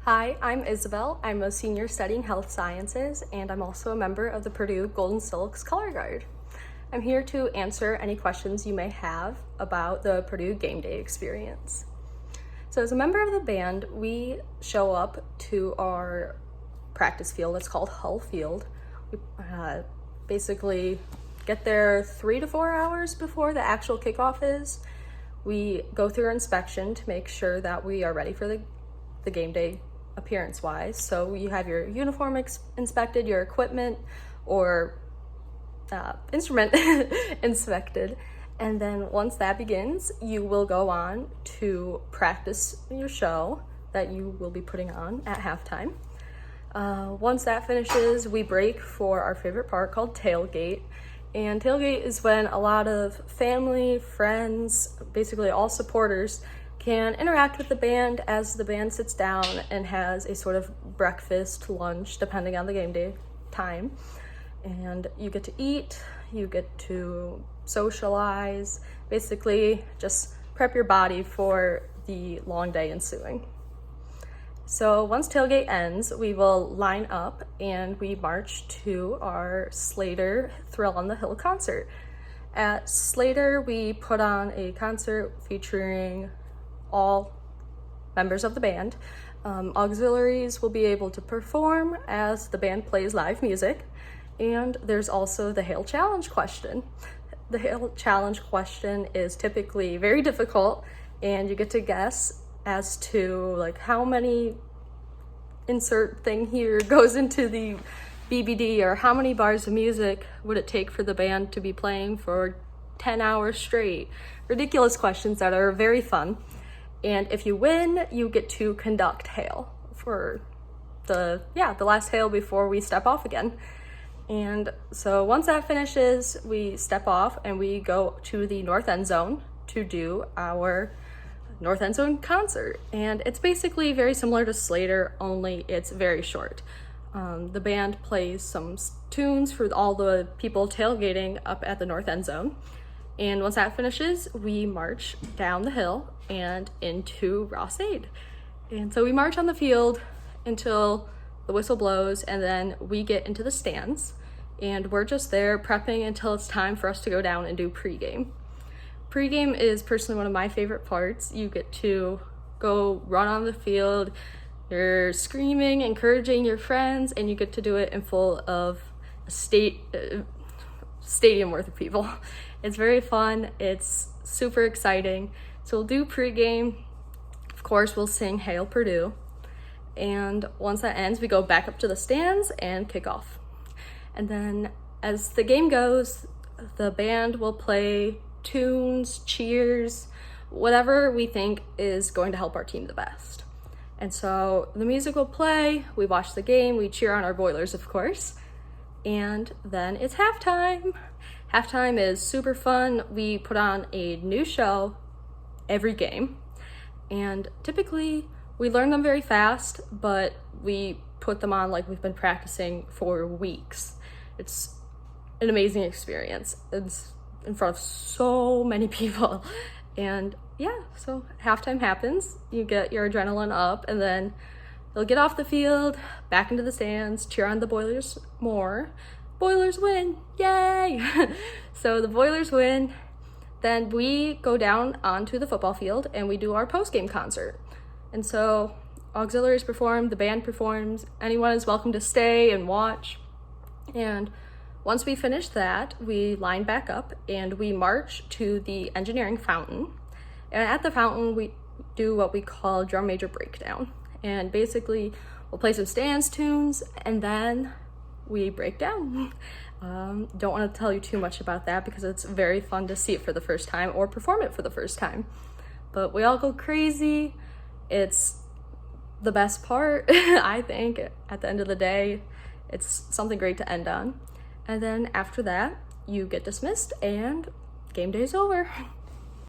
Hi, I'm Isabel. I'm a senior studying health sciences, and I'm also a member of the Purdue Golden Silks Color Guard. I'm here to answer any questions you may have about the Purdue game day experience. So as a member of the band, we show up to our practice field. It's called Hull Field. We basically get there 3 to 4 hours before the actual kickoff is. We go through our inspection to make sure that we are ready for the game day appearance-wise. So you have your uniform inspected, your equipment or instrument inspected, and then once that begins, you will go on to practice your show that you will be putting on at halftime. Once that finishes, we break for our favorite part called tailgate. And tailgate is when a lot of family, friends, basically all supporters can interact with the band as the band sits down and has a sort of breakfast, lunch, depending on the game day time. And you get to eat, you get to socialize, basically just prep your body for the long day ensuing. So once tailgate ends, we will line up and we march to our Slater Thrill on the Hill concert. At Slater, we put on a concert featuring all members of the band. Auxiliaries will be able to perform as the band plays live music, and there's also the Hail Challenge question. The Hail Challenge question is typically very difficult, and you get to guess as to like how many insert thing here goes into the BBD, or how many bars of music would it take for the band to be playing for 10 hours straight. Ridiculous questions that are very fun. And if you win, you get to conduct Hail for the last Hail before we step off again. And so once that finishes, we step off and we go to the North Endzone to do our North Endzone concert. And it's basically very similar to Slater, only it's very short. The band plays some tunes for all the people tailgating up at the North Endzone. And once that finishes, we march down the hill and into Ross-Ade. And so we march on the field until the whistle blows, and then we get into the stands. And we're just there prepping until it's time for us to go down and do pregame. Pregame is personally one of my favorite parts. You get to go run on the field, you're screaming, encouraging your friends, and you get to do it in full of a stadium worth of people. It's very fun. It's super exciting. So we'll do pregame. Of course, we'll sing Hail Purdue. And once that ends, we go back up to the stands and kick off. And then as the game goes, the band will play tunes, cheers, whatever we think is going to help our team the best. And so the music will play, we watch the game, we cheer on our Boilers, of course. And then it's halftime. Halftime is super fun. We put on a new show every game. And typically we learn them very fast, but we put them on like we've been practicing for weeks. It's an amazing experience. It's in front of so many people. And yeah, so halftime happens. You get your adrenaline up, and then you'll get off the field, back into the stands, cheer on the Boilers more. Boilers win, yay! So the Boilers win, then we go down onto the football field and we do our post-game concert. And so auxiliaries perform, the band performs, anyone is welcome to stay and watch. And once we finish that, we line back up and we march to the engineering fountain. And at the fountain, we do what we call drum major breakdown. And basically, we'll play some stands tunes, and then we break down. Don't want to tell you too much about that because it's very fun to see it for the first time or perform it for the first time. But we all go crazy. It's the best part, I think, at the end of the day. It's something great to end on. And then after that, you get dismissed and game day's over.